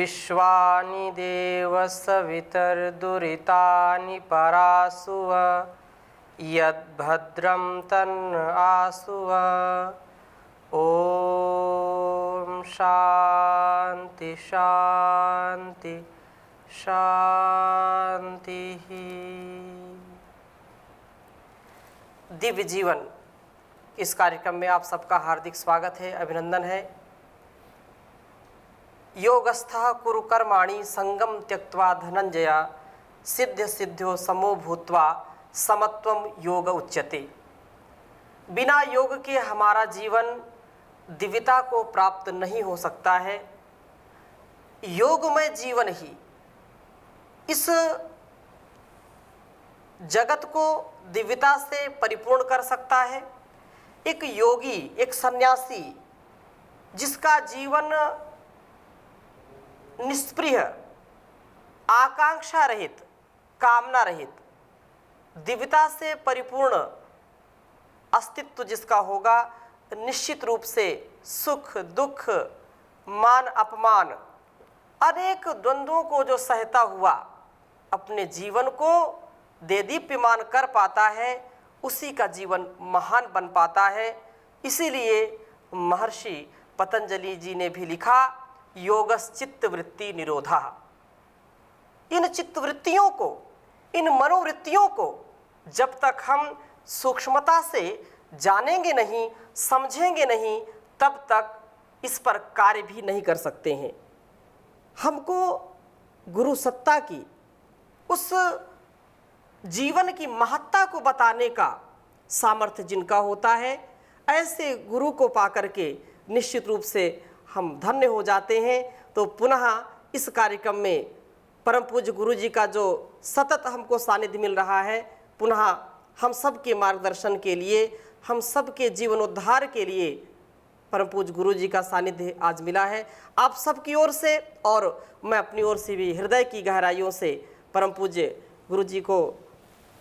विश्वानि देवसवितर्दुरितानि परासुव यद्भद्रं तन्न आसुव। ओम शांति शांति शांति। दिव्य जीवन इस कार्यक्रम में आप सबका हार्दिक स्वागत है, अभिनंदन है। योगस्थः कुरु कर्माणि संगम त्यक्त्वा धनंजया सिद्ध सिद्ध्यो समो भूत्वा समत्वम योग उच्यते। बिना योग के हमारा जीवन दिव्यता को प्राप्त नहीं हो सकता है। योगमय जीवन ही इस जगत को दिव्यता से परिपूर्ण कर सकता है। एक योगी, एक सन्यासी जिसका जीवन निष्प्रिय, आकांक्षा रहित, कामना रहित, दिव्यता से परिपूर्ण अस्तित्व जिसका होगा, निश्चित रूप से सुख दुख, मान अपमान, अनेक द्वंद्वों को जो सहता हुआ अपने जीवन को देदीप्यमान कर पाता है, उसी का जीवन महान बन पाता है। इसीलिए महर्षि पतंजलि जी ने भी लिखा, योगश्चित्त वृत्ति निरोधा। इन चित्तवृत्तियों को, इन मनोवृत्तियों को जब तक हम सूक्ष्मता से जानेंगे नहीं, समझेंगे नहीं, तब तक इस पर कार्य भी नहीं कर सकते हैं। हमको गुरु सत्ता की, उस जीवन की महत्ता को बताने का सामर्थ्य जिनका होता है, ऐसे गुरु को पाकर के निश्चित रूप से हम धन्य हो जाते हैं। तो पुनः इस कार्यक्रम में परम पूज्य गुरु जी का जो सतत हमको सानिध्य मिल रहा है, पुनः हम सब के मार्गदर्शन के लिए, हम सब के जीवनोद्धार के लिए परम पूज्य गुरु जी का सानिध्य आज मिला है। आप सब की ओर से और मैं अपनी ओर से भी हृदय की गहराइयों से परम पूज्य गुरु जी को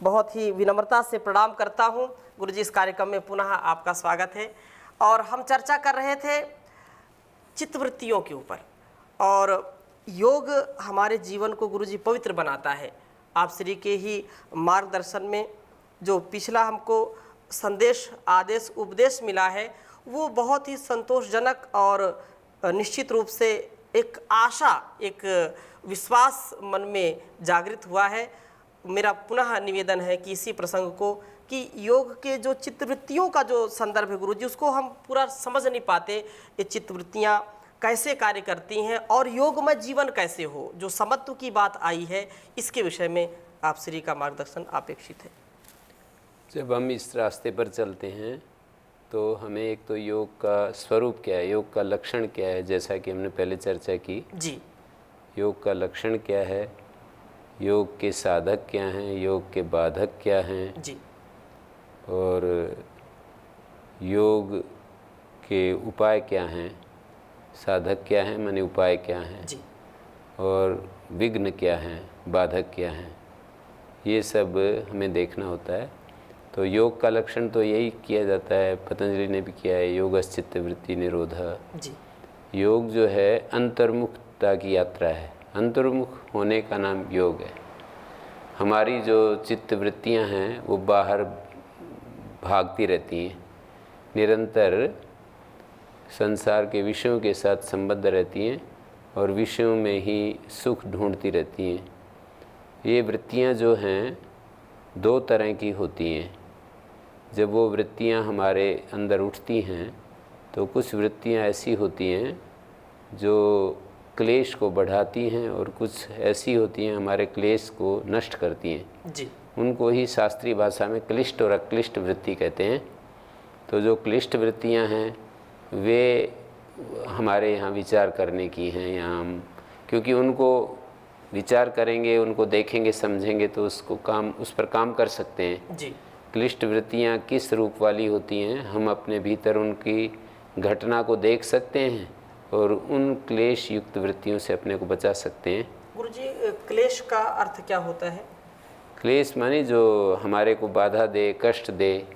बहुत ही विनम्रता से प्रणाम करता हूँ। गुरु जी, इस कार्यक्रम में पुनः आपका स्वागत है। और हम चर्चा कर रहे थे चित्तवृत्तियों के ऊपर, और योग हमारे जीवन को गुरु जी पवित्र बनाता है। आप श्री के ही मार्गदर्शन में जो पिछला हमको संदेश, आदेश, उपदेश मिला है, वो बहुत ही संतोषजनक और निश्चित रूप से एक आशा, एक विश्वास मन में जागृत हुआ है। मेरा पुनः निवेदन है कि इसी प्रसंग को, कि योग के जो चित्तवृत्तियों का जो संदर्भ है गुरु जी, उसको हम पूरा समझ नहीं पाते। ये चित्तवृत्तियाँ कैसे कार्य करती हैं और योगमय जीवन कैसे हो, जो समत्व की बात आई है, इसके विषय में आप श्री का मार्गदर्शन अपेक्षित है। जब हम इस रास्ते पर चलते हैं तो हमें एक तो योग का स्वरूप क्या है, योग का लक्षण क्या है, जैसा कि हमने पहले चर्चा की जी। योग का लक्षण क्या है, योग के साधक क्या हैं, योग के बाधक क्या हैं जी, और योग के उपाय क्या हैं, साधक क्या हैं माने उपाय क्या हैं जी, और विघ्न क्या हैं, बाधक क्या हैं, ये सब हमें देखना होता है। तो योग का लक्षण तो यही किया जाता है, पतंजलि ने भी किया है, योगश्चित्त वृत्ति निरोधा जी। योग जो है अंतर्मुखता की यात्रा है, अंतर्मुख होने का नाम योग है। हमारी जो चित्त वृत्तियाँ हैं वो बाहर भागती रहती हैं, निरंतर संसार के विषयों के साथ संबद्ध रहती हैं और विषयों में ही सुख ढूंढती रहती हैं। ये वृत्तियाँ जो हैं दो तरह की होती हैं। जब वो वृत्तियाँ हमारे अंदर उठती हैं तो कुछ वृत्तियाँ ऐसी होती हैं जो क्लेश को बढ़ाती हैं और कुछ ऐसी होती हैं हमारे क्लेश को नष्ट करती हैं जी। उनको ही शास्त्रीय भाषा में क्लिष्ट और अक्लिष्ट वृत्ति कहते हैं। तो जो क्लिष्ट वृत्तियाँ हैं वे हमारे यहाँ विचार करने की हैं। यहाँ हम क्योंकि उनको विचार करेंगे, उनको देखेंगे, समझेंगे तो उस पर काम कर सकते हैं जी। क्लिष्ट वृत्तियाँ किस रूप वाली होती हैं, हम अपने भीतर उनकी घटना को देख सकते हैं और उन क्लेश युक्त वृत्तियों से अपने को बचा सकते हैं। गुरुजी, क्लेश का अर्थ क्या होता है? क्लेश माने जो हमारे को बाधा दे, कष्ट दे।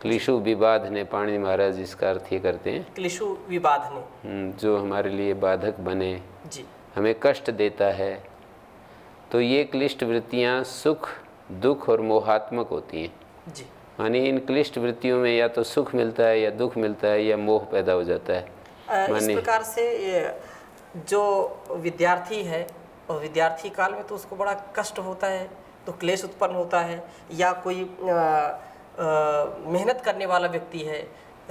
क्लेशु विबाध ने पाणिनि महाराज इसका अर्थ ये करते हैं, क्लेशु विबाधने, जो हमारे लिए बाधक बने, जी हमें कष्ट देता है। तो ये क्लिष्ट वृत्तियाँ सुख, दुख और मोहात्मक होती हैं। जी। मानी इन क्लिष्ट वृत्तियों में या तो सुख मिलता है या दुख मिलता है या मोह पैदा हो जाता है। इस प्रकार से जो विद्यार्थी है और विद्यार्थी काल में तो उसको बड़ा कष्ट होता है, तो क्लेश उत्पन्न होता है, या कोई मेहनत करने वाला व्यक्ति है,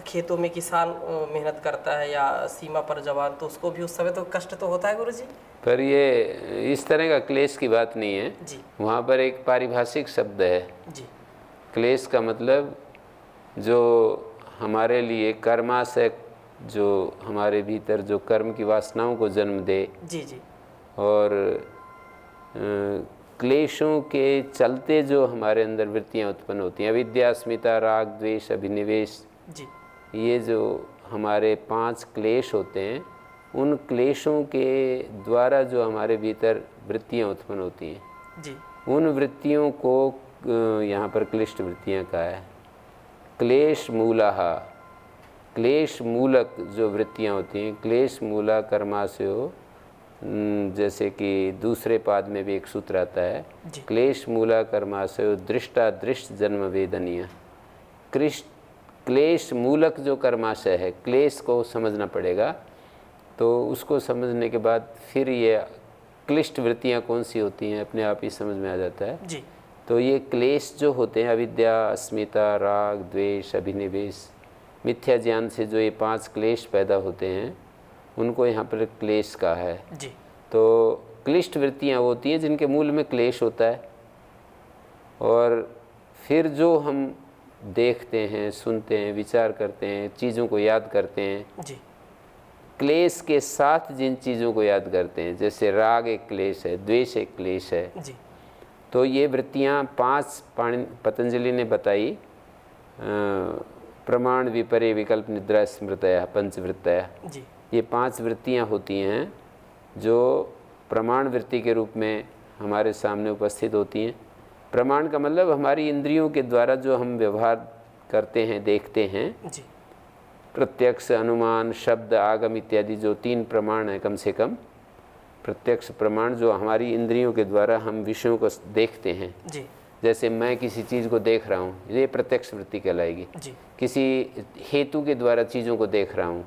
खेतों में किसान मेहनत करता है या सीमा पर जवान, तो उसको भी उस समय तो कष्ट तो होता है गुरुजी। पर ये इस तरह का क्लेश की बात नहीं है जी। वहाँ पर एक पारिभाषिक शब्द है। जी। क्लेश का मतलब जो हमारे लिए कर्माशय, जो हमारे भीतर जो कर्म की वासनाओं को जन्म दे, जी जी, और क्लेशों के चलते जो हमारे अंदर वृत्तियाँ उत्पन्न होती हैं, अविद्या, अस्मिता, राग, द्वेष, अभिनिवेश, जी, ये जो हमारे 5 क्लेश होते हैं, उन क्लेशों के द्वारा जो हमारे भीतर वृत्तियाँ उत्पन्न होती हैं, जी, उन वृत्तियों को यहाँ पर क्लिष्ट वृत्तियाँ कहा है। क्लेश मूलः, क्लेश मूलक जो वृत्तियाँ होती हैं, क्लेश मूला कर्माशयो, जैसे कि दूसरे पाद में भी एक सूत्र आता है, क्लेश मूला कर्माशयो दृष्टा दृष्ट जन्म वेदनीय। क्लेश मूलक जो कर्माशय है, क्लेश को समझना पड़ेगा, तो उसको समझने के बाद फिर ये क्लिष्ट वृत्तियाँ कौन सी होती हैं अपने आप ही समझ में आ जाता है। जी। तो ये क्लेश जो होते हैं, अविद्या, अस्मिता, राग, द्वेष, अभिनिवेश, मिथ्या ज्ञान से जो ये 5 क्लेश पैदा होते हैं, उनको यहाँ पर क्लेश कहा है। जी। तो क्लिष्ट वृत्तियाँ होती हैं जिनके मूल में क्लेश होता है, और फिर जो हम देखते हैं, सुनते हैं, विचार करते हैं, चीज़ों को याद करते हैं, जी, क्लेश के साथ जिन चीज़ों को याद करते हैं, जैसे राग एक क्लेश है, द्वेष एक क्लेश है, जी, तो ये वृत्तियाँ 5 पतंजलि ने बताई, प्रमाण, विपर्य, विकल्प, निद्रा, स्मृतया, पंचवृत्तया, जी, ये 5 वृत्तियाँ होती हैं जो प्रमाण वृत्ति के रूप में हमारे सामने उपस्थित होती हैं। प्रमाण का मतलब हमारी इंद्रियों के द्वारा जो हम व्यवहार करते हैं, देखते हैं, जी, प्रत्यक्ष, अनुमान, शब्द, आगम इत्यादि जो 3 प्रमाण हैं कम से कम। प्रत्यक्ष प्रमाण जो हमारी इंद्रियों के द्वारा हम विषयों को देखते हैं, जी, जैसे मैं किसी चीज़ को देख रहा हूँ, ये प्रत्यक्ष वृत्ति कहलाएगी। जी। किसी हेतु के द्वारा चीज़ों को देख रहा हूँ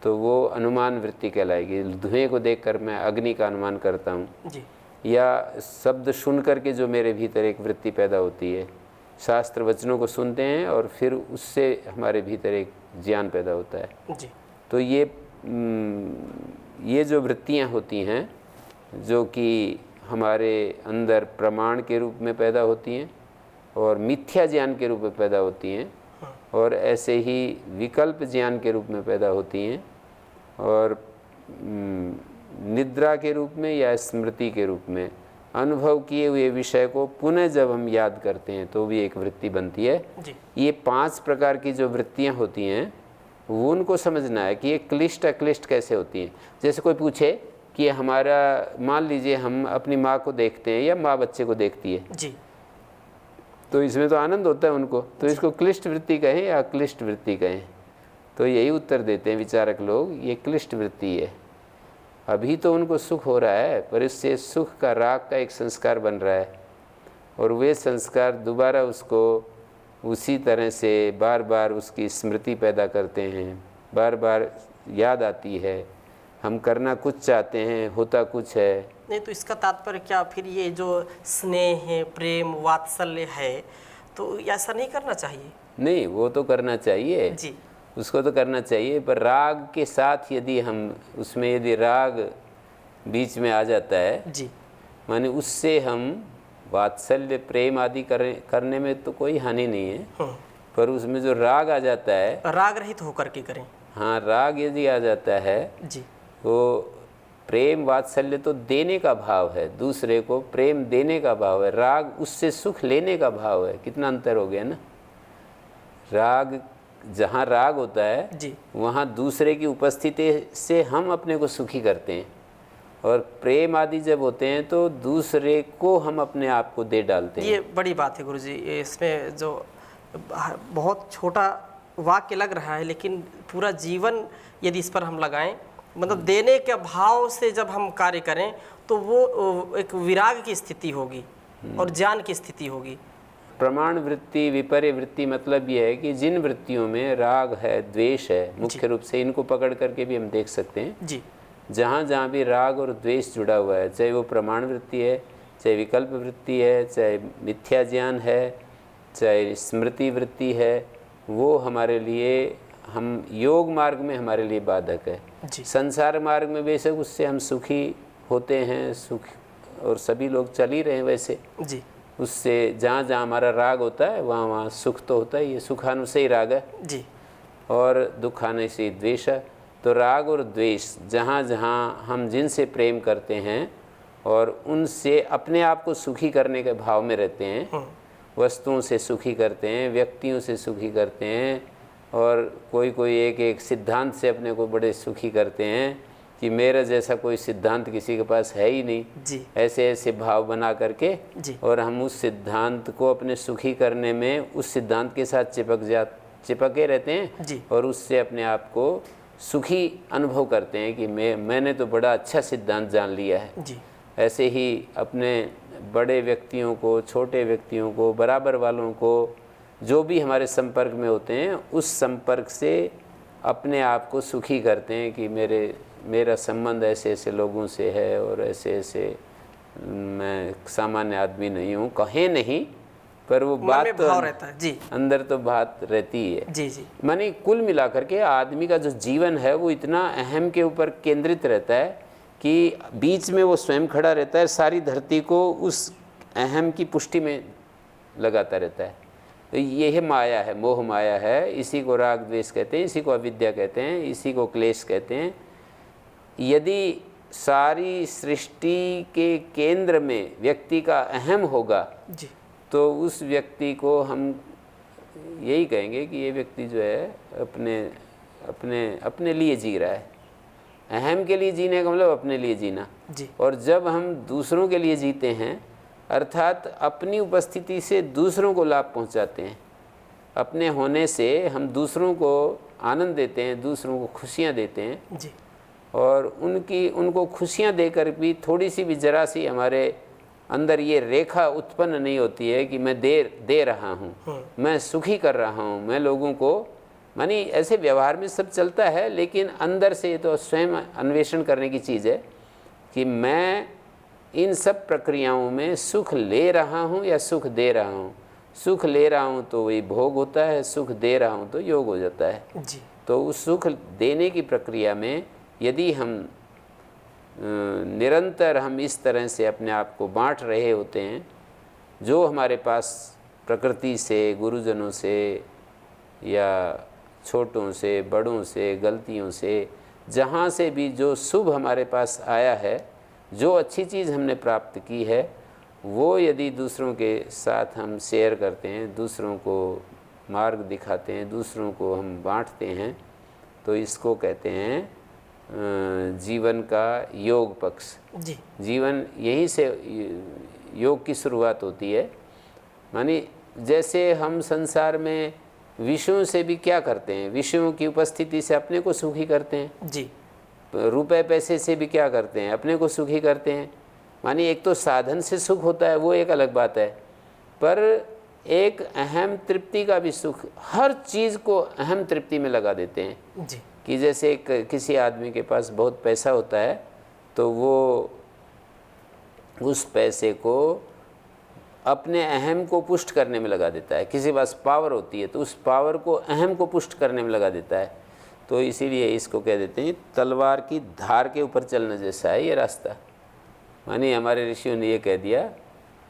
तो वो अनुमान वृत्ति कहलाएगी। धुएं को देखकर मैं अग्नि का अनुमान करता हूँ, जी, या शब्द सुन करके जो मेरे भीतर एक वृत्ति पैदा होती है, शास्त्र वचनों को सुनते हैं और फिर उससे हमारे भीतर एक ज्ञान पैदा होता है, जी। तो ये जो वृत्तियाँ होती हैं जो कि हमारे अंदर प्रमाण के रूप में पैदा होती हैं और मिथ्या ज्ञान के रूप में पैदा होती हैं, और ऐसे ही विकल्प ज्ञान के रूप में पैदा होती हैं, और निद्रा के रूप में या स्मृति के रूप में अनुभव किए हुए विषय को पुनः जब हम याद करते हैं तो भी एक वृत्ति बनती है, जी। ये 5 प्रकार की जो वृत्तियाँ होती हैं वो उनको समझना है कि ये क्लिष्ट अक्लिष्ट कैसे होती हैं। जैसे कोई पूछे कि हमारा, मान लीजिए हम अपनी माँ को देखते हैं या माँ बच्चे को देखती है, जी, तो इसमें तो आनंद होता है उनको, तो इसको क्लिष्ट वृत्ति कहें या अक्लिष्ट वृत्ति कहें? तो यही उत्तर देते हैं विचारक लोग, ये क्लिष्ट वृत्ति है। अभी तो उनको सुख हो रहा है, पर इससे सुख का, राग का एक संस्कार बन रहा है, और वे संस्कार दोबारा उसको उसी तरह से बार बार उसकी स्मृति पैदा करते हैं, बार बार याद आती है, हम करना कुछ चाहते हैं, होता कुछ है। नहीं, तो इसका तात्पर्य क्या फिर ये जो स्नेह है, प्रेम, वात्सल्य है, तो ऐसा नहीं करना चाहिए? नहीं, वो तो करना चाहिए, जी, उसको तो करना चाहिए, पर राग के साथ यदि हम उसमें यदि राग बीच में आ जाता है, जी, माने उससे हम वात्सल्य, प्रेम आदि करने में तो कोई हानि नहीं है, पर उसमें जो राग आ जाता है, राग रहित होकर के करें। हाँ, राग यदि आ जाता है, जी, वो प्रेम वात्सल्य तो देने का भाव है, दूसरे को प्रेम देने का भाव है, राग उससे सुख लेने का भाव है। कितना अंतर हो गया ना। राग, जहाँ राग होता है, जी, वहाँ दूसरे की उपस्थिति से हम अपने को सुखी करते हैं, और प्रेम आदि जब होते हैं तो दूसरे को हम अपने आप को दे डालते हैं। ये बड़ी बात है गुरुजी। इसमें जो बहुत छोटा वाक्य लग रहा है, लेकिन पूरा जीवन यदि इस पर हम लगाएं, मतलब देने के भाव से जब हम कार्य करें तो वो एक विराग की स्थिति होगी और ज्ञान की स्थिति होगी। प्रमाण वृत्ति, विपर्य वृत्ति मतलब ये है कि जिन वृत्तियों में राग है, द्वेष है, मुख्य रूप से इनको पकड़ करके भी हम देख सकते हैं जी। जहाँ जहाँ भी राग और द्वेष जुड़ा हुआ है, चाहे वो प्रमाण वृत्ति है, चाहे विकल्प वृत्ति है, चाहे मिथ्या ज्ञान है, चाहे स्मृति वृत्ति है, वो हमारे लिए, हम योग मार्ग में हमारे लिए बाधक है। संसार मार्ग में बेशक उससे हम सुखी होते हैं, सुख, और सभी लोग चल ही रहे हैं वैसे जी। उससे जहाँ जहाँ हमारा राग होता है वहाँ वहाँ सुख तो होता ही है, सुखानु से ही राग है जी। और दुखाने से द्वेष है। तो राग और द्वेष जहाँ जहाँ हम जिनसे प्रेम करते हैं और उनसे अपने आप को सुखी करने के भाव में रहते हैं, वस्तुओं से सुखी करते हैं, व्यक्तियों से सुखी करते हैं, और कोई कोई एक एक सिद्धांत से अपने को बड़े सुखी करते हैं कि मेरा जैसा कोई सिद्धांत किसी के पास है ही नहीं जी। ऐसे ऐसे भाव बना करके जी। और हम उस सिद्धांत को अपने सुखी करने में उस सिद्धांत के साथ चिपके रहते हैं जी। और उससे अपने आप को सुखी अनुभव करते हैं कि मैंने तो बड़ा अच्छा सिद्धांत जान लिया है। जी। ऐसे ही अपने बड़े व्यक्तियों को, छोटे व्यक्तियों को, बराबर वालों को, जो भी हमारे संपर्क में होते हैं, उस संपर्क से अपने आप को सुखी करते हैं कि मेरा संबंध ऐसे ऐसे लोगों से है और ऐसे ऐसे मैं सामान्य आदमी नहीं हूँ, कहे नहीं पर वो बात तो भाव रहता है। जी। अंदर तो बात रहती ही है। जी। जी। माने कुल मिलाकर के आदमी का जो जीवन है वो इतना अहम के ऊपर केंद्रित रहता है कि बीच में वो स्वयं खड़ा रहता है, सारी धरती को उस अहम की पुष्टि में लगाता रहता है। तो यह माया है, मोह माया है, इसी को राग द्वेष कहते हैं, इसी को अविद्या कहते हैं, इसी को क्लेश कहते हैं। यदि सारी सृष्टि के केंद्र में व्यक्ति का अहम होगा जी। तो उस व्यक्ति को हम यही कहेंगे कि ये व्यक्ति जो है अपने अपने अपने लिए जी रहा है। अहम के लिए जीने का मतलब अपने लिए जीना। जी। और जब हम दूसरों के लिए जीते हैं, अर्थात अपनी उपस्थिति से दूसरों को लाभ पहुंचाते हैं, अपने होने से हम दूसरों को आनंद देते हैं, दूसरों को खुशियां देते हैं जी। और उनको खुशियां देकर भी थोड़ी सी भी जरा सी हमारे अंदर ये रेखा उत्पन्न नहीं होती है कि मैं दे रहा हूँ, मैं सुखी कर रहा हूँ, मैं लोगों को, मानी ऐसे व्यवहार में सब चलता है, लेकिन अंदर से ये तो स्वयं अन्वेषण करने की चीज़ है कि मैं इन सब प्रक्रियाओं में सुख ले रहा हूँ या सुख दे रहा हूँ। सुख ले रहा हूँ तो वही भोग होता है, सुख दे रहा हूँ तो योग हो जाता है। जी। तो उस सुख देने की प्रक्रिया में यदि हम निरंतर हम इस तरह से अपने आप को बांट रहे होते हैं, जो हमारे पास प्रकृति से, गुरुजनों से या छोटों से, बड़ों से, गलतियों से, जहाँ से भी जो शुभ हमारे पास आया है, जो अच्छी चीज़ हमने प्राप्त की है, वो यदि दूसरों के साथ हम शेयर करते हैं, दूसरों को मार्ग दिखाते हैं, दूसरों को हम बांटते हैं, तो इसको कहते हैं जीवन का योग पक्ष। जी। जीवन यहीं से योग की शुरुआत होती है। मानी जैसे हम संसार में विषयों से भी क्या करते हैं, विषयों की उपस्थिति से अपने को सुखी करते हैं। जी। रुपए पैसे से भी क्या करते हैं, अपने को सुखी करते हैं। मानी एक तो साधन से सुख होता है, वो एक अलग बात है, पर एक अहम तृप्ति का भी सुख, हर चीज़ को अहम तृप्ति में लगा देते हैं। जी। कि जैसे किसी आदमी के पास बहुत पैसा होता है तो वो उस पैसे को अपने अहम को पुष्ट करने में लगा देता है। किसी के पास पावर होती है तो उस पावर को अहम को पुष्ट करने में लगा देता है। तो इसीलिए इसको कह देते हैं तलवार की धार के ऊपर चलने जैसा है ये रास्ता। मानी हमारे ऋषियों ने ये कह दिया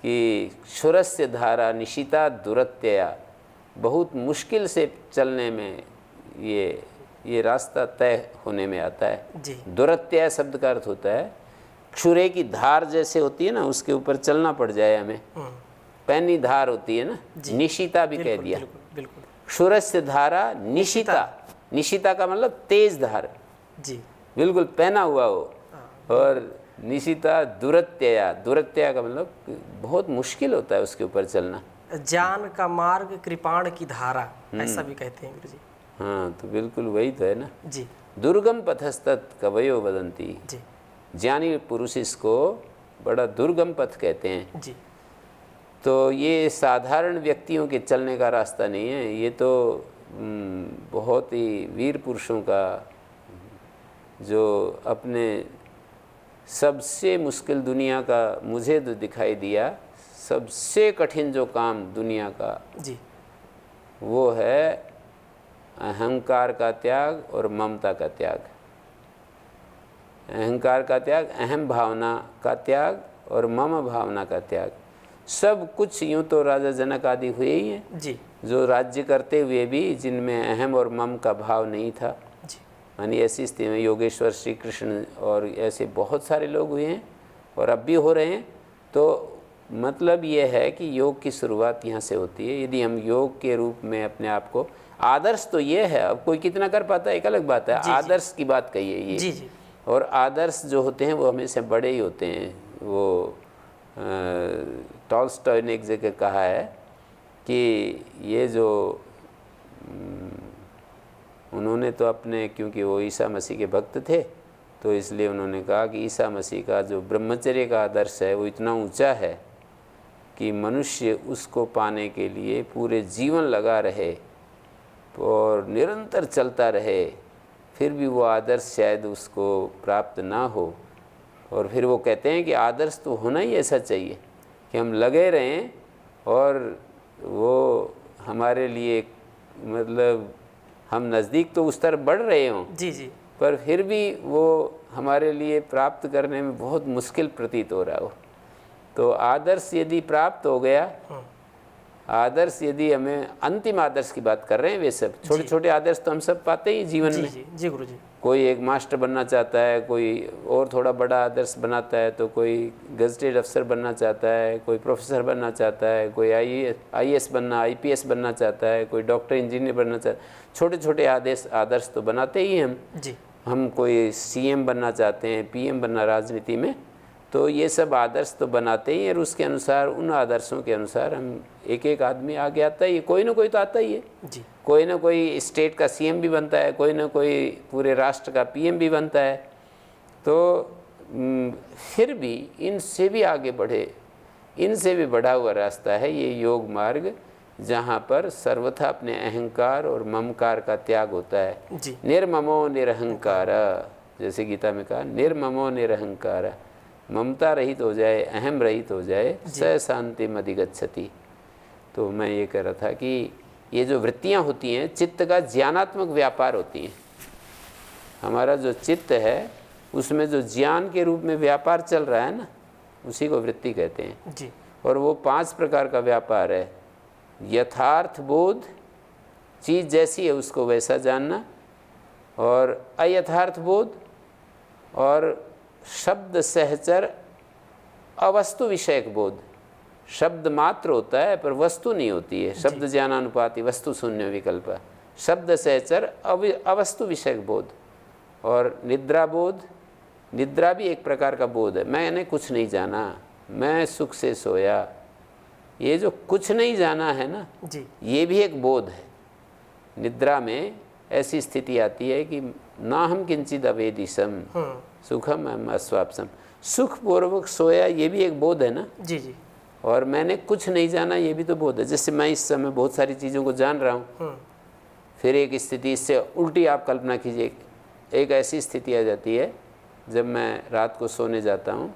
कि क्षुरस्य धारा निशिता दुरत्यया, बहुत मुश्किल से चलने में ये रास्ता तय होने में आता है। जी। दुरत्यय शब्द का अर्थ होता है क्षुरे की धार जैसे होती है ना, उसके ऊपर चलना पड़ जाए हमें, पैनी धार होती है ना, निशिता भी कह दिया। बिल्कुल। क्षुरस्य धारा निशिता, निशिता का मतलब तेज धार। जी। बिल्कुल पहना हुआ हो। और निशिता दुरत्यया, दुरत्यया का मतलब बहुत मुश्किल होता है उसके ऊपर चलना। ज्ञान का मार्ग कृपाण की धारा, ऐसा भी कहते हैं गुरु जी। हाँ, तो बिल्कुल वही तो है ना। जी दुर्गम पथस्तत कवयो वदंती। जी ज्ञानी पुरुष इसको बड़ा दुर्गम पथ कहते हैं। जी तो ये साधारण व्यक्तियों के चलने का रास्ता नहीं है, ये तो बहुत ही वीर पुरुषों का, जो अपने सबसे मुश्किल दुनिया का, मुझे तो दिखाई दिया सबसे कठिन जो काम दुनिया का, जी वो है अहंकार का त्याग और ममता का त्याग। अहंकार का त्याग, अहम भावना का त्याग और मम भावना का त्याग। सब कुछ यूँ तो राजा जनक आदि हुए ही हैं जी जो राज्य करते हुए भी जिनमें अहम और मम का भाव नहीं था। जी यानी ऐसी स्थिति में योगेश्वर श्री कृष्ण और ऐसे बहुत सारे लोग हुए हैं और अब भी हो रहे हैं। तो मतलब ये है कि योग की शुरुआत यहाँ से होती है। यदि हम योग के रूप में अपने आप को, आदर्श तो ये है, अब कोई कितना कर पाता है एक अलग बात है, आदर्श की बात कही है ये। जी जी और आदर्श जो होते हैं वो हमेशा बड़े ही होते हैं। वो टॉल्स्टॉय ने एक जगह कहा है कि ये जो उन्होंने तो अपने, क्योंकि वो ईसा मसीह के भक्त थे, तो इसलिए उन्होंने कहा कि ईसा मसीह का जो ब्रह्मचर्य का आदर्श है वो इतना ऊंचा है कि मनुष्य उसको पाने के लिए पूरे जीवन लगा रहे और निरंतर चलता रहे, फिर भी वो आदर्श शायद उसको प्राप्त ना हो। और फिर वो कहते हैं कि आदर्श तो होना ही ऐसा चाहिए कि हम लगे रहें और वो हमारे लिए, मतलब हम नज़दीक तो उस तरफ बढ़ रहे हों, जी जी पर फिर भी वो हमारे लिए प्राप्त करने में बहुत मुश्किल प्रतीत हो रहा हो। तो आदर्श यदि प्राप्त हो गया, आदर्श यदि हमें, अंतिम आदर्श की बात कर रहे हैं, वे सब छोटे छोटे आदर्श तो हम सब पाते ही जीवन जी में। जी जी गुरु जी। कोई एक मास्टर बनना चाहता है, कोई और थोड़ा बड़ा आदर्श बनाता है, तो कोई गजटेड अफसर बनना चाहता है, कोई प्रोफेसर बनना चाहता है, कोई आईएएस बनना, आईपीएस बनना चाहता है, कोई डॉक्टर इंजीनियर बनना चाहता है। छोटे छोटे आदर्श तो बनाते ही हम। जी हम कोई सीएम बनना चाहते हैं, पीएम बनना राजनीति में, तो ये सब आदर्श तो बनाते ही। और उसके अनुसार, उन आदर्शों के अनुसार हम एक एक आदमी आगे आता ही है, कोई ना कोई तो आता ही है। जी कोई ना कोई स्टेट का सीएम भी बनता है, कोई ना कोई पूरे राष्ट्र का पीएम भी बनता है। तो फिर भी इनसे भी आगे बढ़े, इनसे भी बढ़ा हुआ रास्ता है ये योग मार्ग, जहाँ पर सर्वथा अपने अहंकार और ममकार का त्याग होता है। जी निर्ममो निरहंकार, जैसे गीता में कहा, निर्ममो निरहंकार, ममता रहित हो जाए, अहम रहित हो जाए, स शांति मधिगच्छति। तो मैं ये कह रहा था कि ये जो वृत्तियाँ होती हैं, चित्त का ज्ञानात्मक व्यापार होती हैं। हमारा जो चित्त है उसमें जो ज्ञान के रूप में व्यापार चल रहा है ना, उसी को वृत्ति कहते हैं। जी और वो 5 प्रकार का व्यापार है। यथार्थ बोध, चीज़ जैसी है उसको वैसा जानना, और अयथार्थ बोध, और शब्द सहचर अवस्तु विषयक बोध। शब्द मात्र होता है पर वस्तु नहीं होती है। शब्द ज्ञानानुपाति वस्तु शून्य विकल्प। शब्द सहचर अवस्तु विषयक बोध। और निद्रा बोध, निद्रा भी एक प्रकार का बोध है। मैंने कुछ नहीं जाना, मैं सुख से सोया, ये जो कुछ नहीं जाना है ना, जी ये भी एक बोध है। निद्रा में ऐसी स्थिति आती है कि ना हम किंचित अवेदिशम सुखम हम अस्वापसम, सुखपूर्वक सोया, ये भी एक बोध है ना। जी जी और मैंने कुछ नहीं जाना, ये भी तो बोध है। जैसे मैं इस समय बहुत सारी चीज़ों को जान रहा हूँ, फिर एक स्थिति, इससे उल्टी आप कल्पना कीजिए, एक ऐसी स्थिति आ जाती है जब मैं रात को सोने जाता हूँ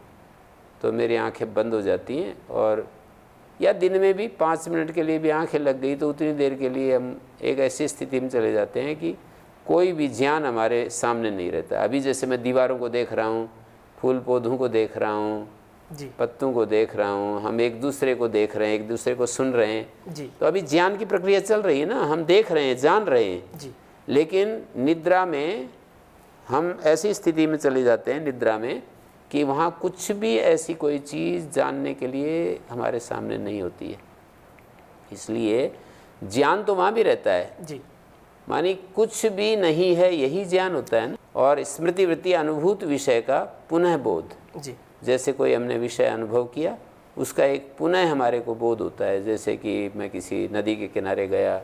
तो मेरी आंखें बंद हो जाती हैं, और या दिन में भी 5 मिनट के लिए भी आंखें लग गई तो उतनी देर के लिए हम एक ऐसी स्थिति में चले जाते हैं कि कोई भी ज्ञान हमारे सामने नहीं रहता। अभी जैसे मैं दीवारों को देख रहा हूँ, फूल पौधों को देख रहा हूँ, जी पत्तों को देख रहा हूँ, हम एक दूसरे को देख रहे हैं, एक दूसरे को सुन रहे हैं, जी तो अभी ज्ञान की प्रक्रिया चल रही है ना, हम देख रहे हैं, जान रहे हैं। जी लेकिन निद्रा में हम ऐसी स्थिति में चले जाते हैं, निद्रा में, कि वहाँ कुछ भी ऐसी कोई चीज़ जानने के लिए हमारे सामने नहीं होती है। इसलिए ज्ञान तो वहाँ भी रहता है, जी मानी कुछ भी नहीं है, यही ज्ञान होता है ना। और स्मृति वृत्ति, अनुभूत विषय का पुनः बोध। जी जैसे कोई हमने विषय अनुभव किया उसका एक पुनः हमारे को बोध होता है। जैसे कि मैं किसी नदी के किनारे गया,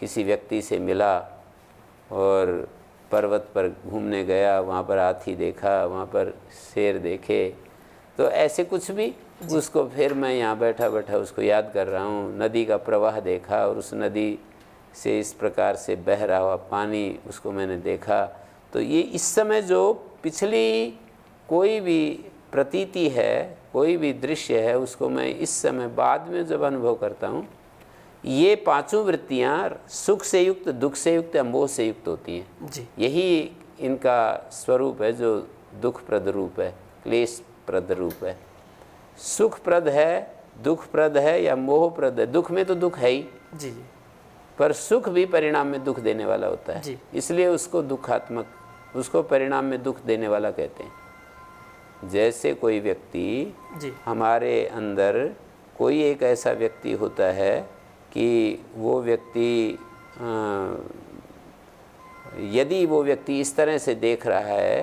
किसी व्यक्ति से मिला और पर्वत पर घूमने गया, वहाँ पर हाथी देखा, वहाँ पर शेर देखे, तो ऐसे कुछ भी उसको फिर मैं यहाँ बैठा बैठा उसको याद कर रहा हूँ। नदी का प्रवाह देखा और उस नदी से इस प्रकार से बह रहा हुआ पानी उसको मैंने देखा। तो ये इस समय जो पिछली कोई भी प्रतीति है, कोई भी दृश्य है, उसको मैं इस समय बाद में जब अनुभव करता हूँ, ये पांचों वृत्तियाँ सुख से युक्त, दुख से युक्त या मोह से युक्त होती हैं जी। यही इनका स्वरूप है जो दुखप्रद रूप है, क्लेशप्रद रूप है। सुखप्रद है, दुखप्रद है या मोहप्रद है। दुख में तो दुख है ही जी जी पर सुख भी परिणाम में दुख देने वाला होता है जी। इसलिए उसको दुखात्मक, उसको परिणाम में दुख देने वाला कहते हैं। जैसे कोई व्यक्ति जी हमारे अंदर कोई एक ऐसा व्यक्ति होता है कि वो व्यक्ति यदि वो व्यक्ति इस तरह से देख रहा है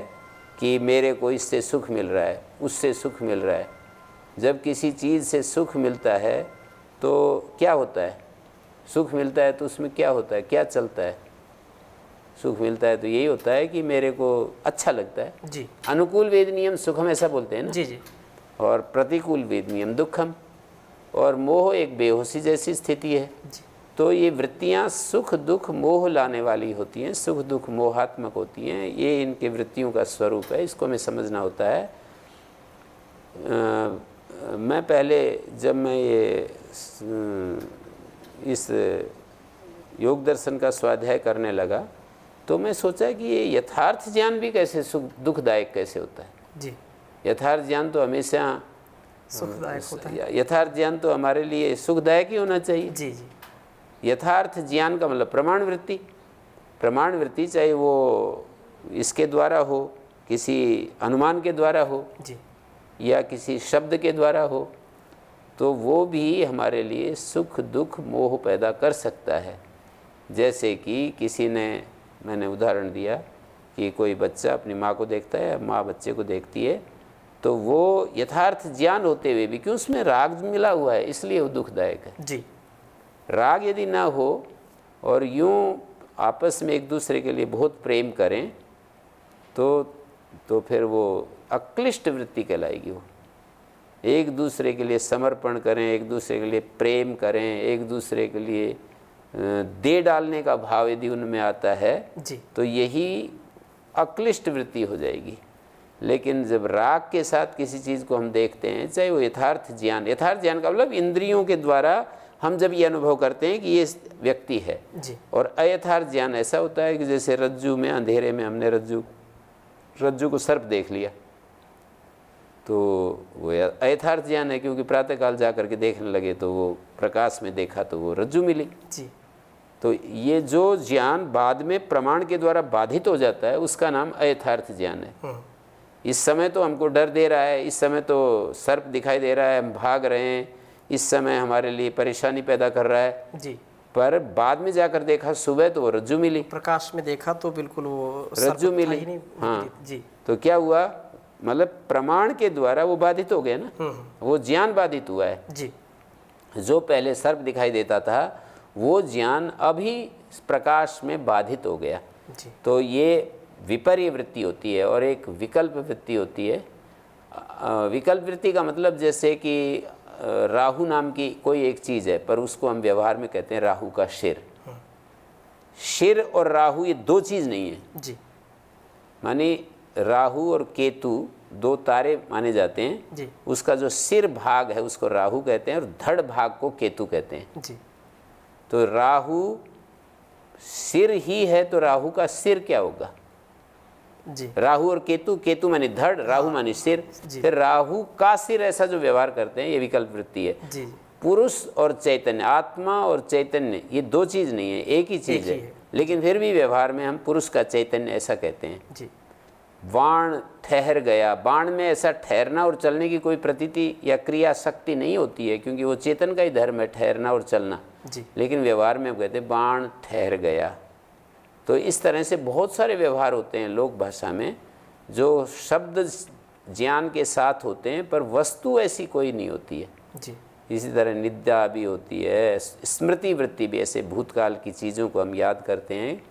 कि मेरे को इससे सुख मिल रहा है, उससे सुख मिल रहा है। जब किसी चीज़ से सुख मिलता है तो क्या होता है? सुख मिलता है तो उसमें क्या होता है, क्या चलता है? सुख मिलता है तो यही होता है कि मेरे को अच्छा लगता है जी। अनुकूल वेद नियम सुखम ऐसा बोलते हैं ना जी जी और प्रतिकूल वेद नियम दुखम। और मोह एक बेहोशी जैसी स्थिति है। जी तो ये वृत्तियाँ सुख दुख मोह लाने वाली होती हैं, सुख दुख मोहात्मक होती हैं। ये इनके वृत्तियों का स्वरूप है, इसको हमें समझना होता है। मैं पहले जब मैं ये इस योग दर्शन का स्वाध्याय करने लगा तो मैं सोचा कि ये यथार्थ ज्ञान भी कैसे सुख दुखदायक कैसे होता है। जी। यथार्थ ज्ञान तो हमेशा सुखदायक होता है। यथार्थ ज्ञान तो हमारे लिए सुखदायक ही होना चाहिए। जी जी यथार्थ ज्ञान का मतलब प्रमाण वृत्ति। प्रमाण वृत्ति चाहे वो इसके द्वारा हो, किसी अनुमान के द्वारा हो जी या किसी शब्द के द्वारा हो, तो वो भी हमारे लिए सुख दुख मोह पैदा कर सकता है। जैसे कि किसी ने, मैंने उदाहरण दिया कि कोई बच्चा अपनी माँ को देखता है, माँ बच्चे को देखती है, तो वो यथार्थ ज्ञान होते हुए भी क्यों उसमें राग मिला हुआ है, इसलिए वो दुखदायक है। जी। राग यदि ना हो और यूँ आपस में एक दूसरे के लिए बहुत प्रेम करें तो फिर वो अक्लिष्ट वृत्ति कहलाएगी। वो एक दूसरे के लिए समर्पण करें, एक दूसरे के लिए प्रेम करें, एक दूसरे के लिए दे डालने का भाव यदि उनमें आता है जी तो यही अक्लिष्ट वृत्ति हो जाएगी। लेकिन जब राग के साथ किसी चीज़ को हम देखते हैं, चाहे वो यथार्थ ज्ञान का मतलब इंद्रियों के द्वारा हम जब ये अनुभव करते हैं कि ये व्यक्ति है जी। और अयथार्थ ज्ञान ऐसा होता है कि जैसे रज्जु में, अंधेरे में हमने रज्जु को सर्प देख लिया, तो वो अयथार्थ ज्ञान है, क्योंकि प्रातःकाल जा करके देखने लगे तो वो प्रकाश में देखा तो वो रज्जु मिली। जी। तो ये जो ज्ञान बाद में प्रमाण के द्वारा बाधित हो जाता है उसका नाम अयथार्थ ज्ञान है। इस समय तो हमको डर दे रहा है, इस समय तो सर्प दिखाई दे रहा है, हम भाग रहे हैं, इस समय हमारे लिए परेशानी पैदा कर रहा है जी। पर बाद में जाकर देखा सुबह तो वो रज्जु मिली, प्रकाश में देखा तो बिल्कुल वो रज्जु मिली। ही नहीं। हाँ जी। तो क्या हुआ, मतलब प्रमाण के द्वारा वो बाधित हो गए ना, वो ज्ञान बाधित हुआ है। जी। जो पहले सर्प दिखाई देता था वो ज्ञान अभी प्रकाश में बाधित हो गया। जी। तो ये विपर्य वृत्ति होती है और एक विकल्प वृत्ति होती है। विकल्प वृत्ति का मतलब जैसे कि राहु नाम की कोई एक चीज़ है पर उसको हम व्यवहार में कहते हैं राहु का शिर। शिर और राहु ये दो चीज़ नहीं है। जी। माने राहु और केतु दो तारे माने जाते हैं। जी। उसका जो सिर भाग है उसको राहु कहते हैं और धड़ भाग को केतु कहते हैं। जी। तो राहु सिर ही है तो राहु का सिर क्या होगा? जी। राहु और केतु, केतु माने धड़, राहु माने सिर। फिर राहु का सिर ऐसा जो व्यवहार करते हैं ये विकल्प वृत्ति है। जी। पुरुष और चैतन्य, आत्मा और चैतन्य ये दो चीज़ नहीं है, एक ही चीज़ है। लेकिन फिर भी व्यवहार में हम पुरुष का चैतन्य ऐसा कहते हैं। जी। बाण ठहर गया, बाण में ऐसा ठहरना और चलने की कोई प्रतीति या क्रिया शक्ति नहीं होती है क्योंकि वो चेतन का ही धर्म है ठहरना और चलना। जी। लेकिन व्यवहार में हम कहते हैं बाण ठहर गया। तो इस तरह से बहुत सारे व्यवहार होते हैं लोक भाषा में जो शब्द ज्ञान के साथ होते हैं पर वस्तु ऐसी कोई नहीं होती है। जी। इसी तरह निद्रा भी होती है, स्मृति वृत्ति भी, ऐसे भूतकाल की चीज़ों को हम याद करते हैं,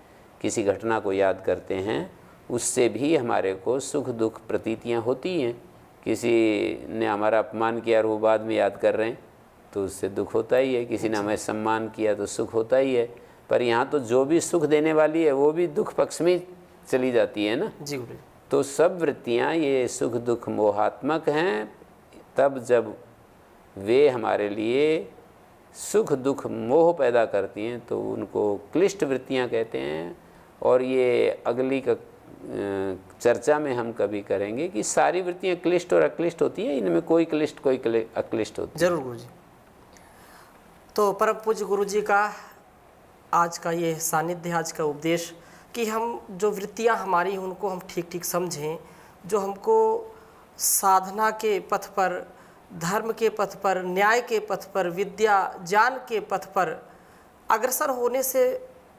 किसी घटना को याद करते हैं, उससे भी हमारे को सुख दुख प्रतीतियाँ होती हैं। किसी ने हमारा अपमान किया और वो बाद में याद कर रहे हैं तो उससे दुख होता ही है, किसी ने हमें सम्मान किया तो सुख होता ही है। पर यहाँ तो जो भी सुख देने वाली है वो भी दुख पक्ष में चली जाती है ना। जी गुरु जी। तो सब वृत्तियाँ ये सुख दुख मोहात्मक हैं तब जब वे हमारे लिए सुख दुख मोह पैदा करती हैं तो उनको क्लिष्ट वृत्तियाँ कहते हैं। और ये अगली चर्चा में हम कभी करेंगे कि सारी वृत्तियाँ क्लिष्ट और अक्लिष्ट होती हैं, इनमें कोई क्लिष्ट कोई अक्लिष्ट होती है। जरूर गुरु जी। तो परम पूज्य गुरु जी का आज का ये सानिध्य, आज का उपदेश कि हम जो वृत्तियाँ हमारी उनको हम ठीक ठीक समझें, जो हमको साधना के पथ पर, धर्म के पथ पर, न्याय के पथ पर, विद्या ज्ञान के पथ पर अग्रसर होने से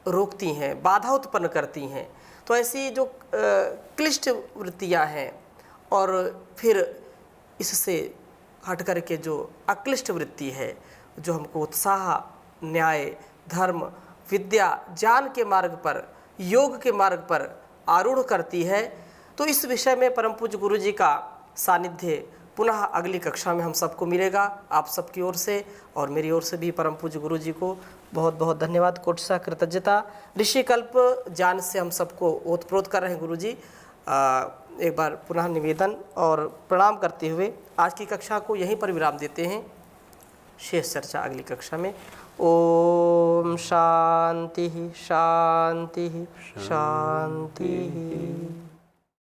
रोकती हैं, बाधा उत्पन्न करती हैं। तो ऐसी जो क्लिष्ट वृत्तियाँ हैं और फिर इससे हट कर के जो अक्लिष्ट वृत्ति है, जो हमको उत्साह, न्याय, धर्म, विद्या ज्ञान के मार्ग पर, योग के मार्ग पर आरूढ़ करती है, तो इस विषय में परम पूज्य गुरु जी का सानिध्य पुनः अगली कक्षा में हम सबको मिलेगा। आप सबकी ओर से और मेरी ओर से भी परम पूज्य गुरु जी को बहुत बहुत धन्यवाद, कोटि कृतज्ञता। ऋषिकल्प ज्ञान से हम सबको ओतप्रोत कर रहे हैं गुरु जी। एक बार पुनः निवेदन और प्रणाम करते हुए आज की कक्षा को यहीं पर विराम देते हैं। शेष चर्चा अगली कक्षा में। ओम शांति शांति शांति।